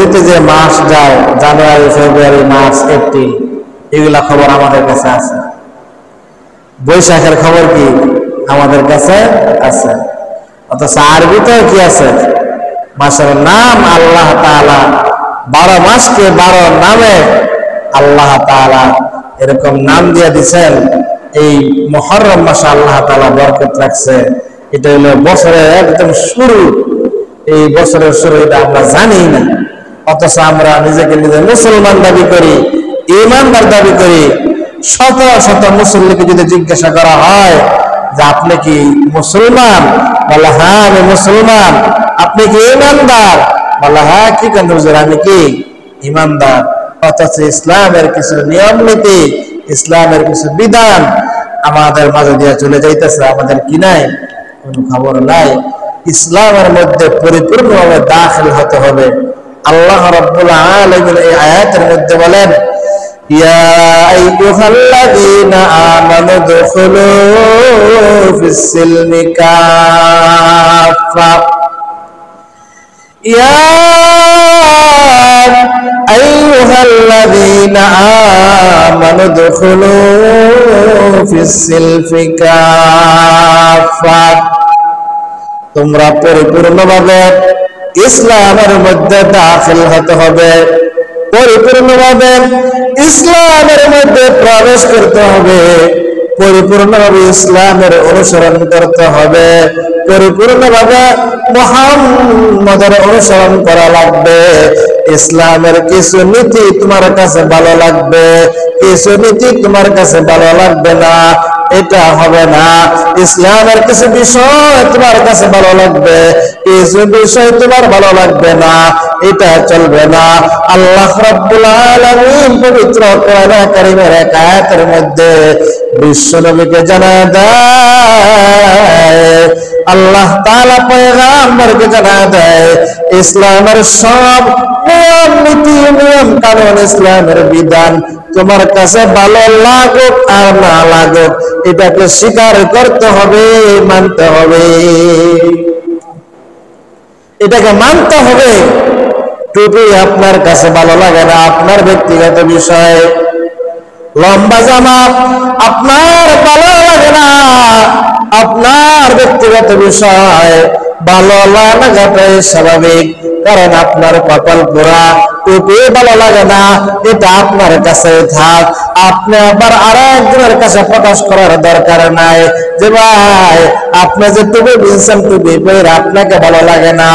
ঘড়িতে যে মাস যায়, জানুয়ারি, ফেব্রুয়ারি, মার্চ, এপ্রিল, এগুলা খবর আমাদের কাছে আছে। বৈশাখের খবর কি আমাদের কাছে আছে। অথচ আরবিতেও কি আছে? মাসের নাম আল্লাহ তাআলা, 12 মাসকে 12 নামে আল্লাহ তাআলা এরকম নাম দিয়ে দিচ্ছেন। এই মুহররম মাসে আল্লাহ তাআলা বরকত রাখছে। এটা হলো বছরের একদম শুরু। এই বছরের শুরু এটা আমরা জানি না, অথচ আমরা নিজেকে নিজে মুসলমান দাবি করি, ঈমানদার দাবি করি। শত শত মুসল্লিকে যদি জিজ্ঞাসা করা হয় যে আপনি কি মুসলমান, বলে হ্যাঁ আমি মুসলমান। আপনি কি ঈমানদার, বলে হ্যাঁ কি কেন হুজুর আমি কি ঈমানদার। অথচ ইসলামের কিছু নিয়ম নীতি, ইসলামের কিছু বিধান আমাদের মাঝে দিয়ে চলে যাইতেছে, আমাদের কি নাই, কোনো খবর নাই। ইসলামের মধ্যে পরিপূর্ণভাবে দাখিল হতে হবে। আল্লাহ রাব্বুল আলামিন এই আয়াতের মধ্যে বলেন, ইয়া আইয়ুহাল্লাযীনা আমানু দুখুলু ফিস-সিলমি কাফা, ইয়া আইয়ুহাল্লাযীনা আমানু দুখুলু ফিস-সিলমি কাফা, তোমরা পরিপূর্ণভাবে ইসলামের মধ্যে দাখিল হতে হবে, পরিপূর্ণভাবে ইসলামের মধ্যে প্রবেশ করতে হবে, পরিপূর্ণভাবে ইসলামের অনুসরণ করতে হবে, পরিপূর্ণভাবে মুহাম্মদের অনুসরণ করা লাগবে। ইসলামের কিছু নীতি তোমার কাছে ভালো লাগবে, কিছু নীতি তোমার কাছে ভালো লাগবে না, এটা হবে না। ইসলামের কিছু বিষয় তোমার কাছে ভালো লাগবে, কিছু বিষয় তোমার ভালো লাগবে না, এটা চলবে না। আল্লাহ রাব্বুল আলামিন পবিত্র কোরআন কারীমের এক আয়াতের মধ্যে বিশ্বনবীকে জানায় দেয়, আল্লাহ তাআলা পয়গম্বরকে জানায় দেয়, ইসলামের সব নিয়ম নীতি, নিয়ম কানুন, ইসলামের বিধান তোমার কাছে ভালো লাগুক আর না লাগুক, এটাকে স্বীকার করতে হবে, মানতে হবে, এটাকে মানতে হবে। টুপি আপনার কাছে ভালো লাগে না, আপনার ব্যক্তিগত বিষয়। লম্বা জামা আপনার ভালো লাগে না, আপনার ব্যক্তিগত বিষয়। ভালো লাগাটাই স্বাভাবিক, কারণ আপনার কপাল পোড়া, টুপি ভালো লাগে না, এটা আপনার কাছে থাক। আপনি আবার আর একজনের কাছে প্রকাশ করার দরকার নাই যে ভাই আপনি যে টুপি কিনছেন, টুপি পরে আপনাকে ভালো লাগে না,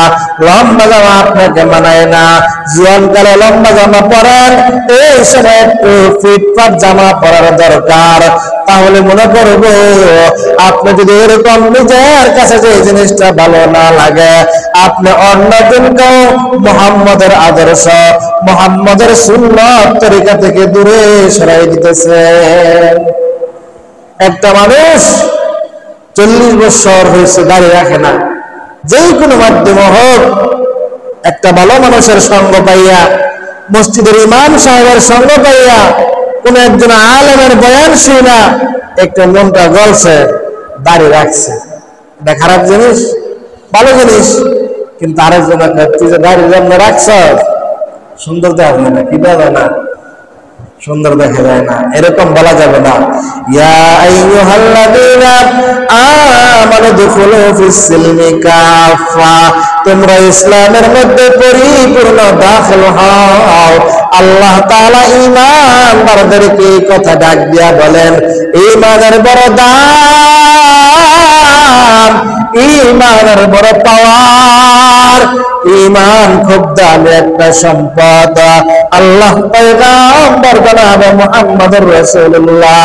লম্বা জামা আপনাকে মানায় না, জীবনকালে লম্বা জামা পরেন, এই সময় একটু ফিটফাট জামা পরার দরকার। তাহলে মনে করবো আপনি যদি এরকম নিজের কাছে যে জিনিসটা ভালো না লাগে, আপনি অন্যজনকেও মুহাম্মদের আদর্শ, মুহাম্মদের সুন্নাত তরিকা থেকে দূরে সরাই দিতেছেন। একটা মানুষ 40 বছর হয়েছে দাড়ি রাখে না, যে কোনো মাধ্যমে হোক একটা ভালো মানুষের সঙ্গ পাইয়া, মসজিদের ইমাম সাহেবের সঙ্গ পাইয়া, কোন একজন আলেমের বয়ান শুনা একটু মনটা গলছে, দাড়ি রাখছে। এটা খারাপ জিনিস? ভালো জিনিস। কিন্তু আরেকজনকে তুই যে দাড়ির জন্য রাখছ, সুন্দর দেখা যায় না, কি দেখা না, সুন্দর দেখা যায় না, এরকম বলা যাবে না। ইয়া আইয়ুহাল্লাযীনা আমানু দুখুলু ফিস-সিলমি কাফা, তোমরা ইসলামের মধ্যে পরিপূর্ণ দাখিল হও। আল্লাহ তাআলা ঈমানদারদেরকে এই কথা ডাক দিয়া বলেন, ঈমানের বড় দাম, ঈমানের বড় পাওয়ার, ঈমান খুব দামি একটা সম্পদ। আল্লাহ পয়গম্বর জনাব মুহাম্মদুর রাসূলুল্লাহ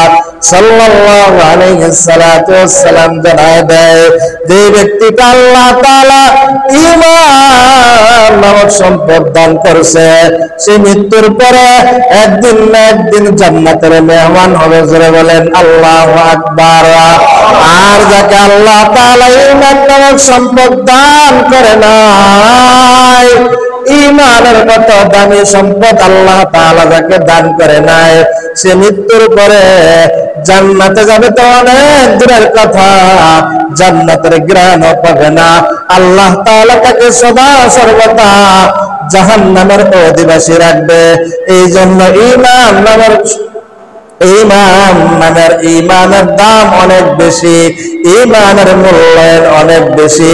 সাল্লাল্লাহু আলাইহি ওয়াসাল্লাম জানায় দেয়, যে ব্যক্তিকে আল্লাহ তাআলা ঈমান নামক সম্পদ দান করেছে, সে মৃত্যুর পরে একদিন না একদিন জান্নাতের মেহমান হবে। জোরে বলেন আল্লাহু আকবার। আর যাকে আল্লাহ তাআলা ঈমান নামক সম্পদ দান করে নাই, ঈমানের মতো দামি সম্পদ আল্লাহ তাআলা যাকে দান করে নাই, সে মৃত্যুর পরে জান্নাতে যাবে তো অনেক দূরের কথা, জান্নাতের ঘ্রাণও পাবে না। আল্লাহ তাআলা তাকে সদা সর্বদা জাহান্নামের অধিবাসী রাখবে। এই জন্য ইমানের দাম অনেক বেশি, ইমানের মূল্যায়ন অনেক বেশি।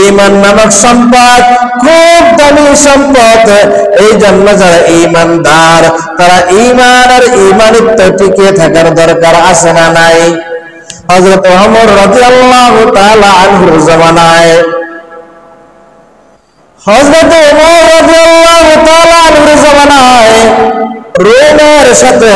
ইমান নামক সম্পদ খুব দামি সম্পদ। এই জন্য যারা ইমানদার তারা ইমান আর ইমানিত্ব টিকে থাকার দরকার আছে না নাই? হযরত ওমর রাদিয়াল্লাহু তাআলা আনহুর জামানায় রোমের সাথে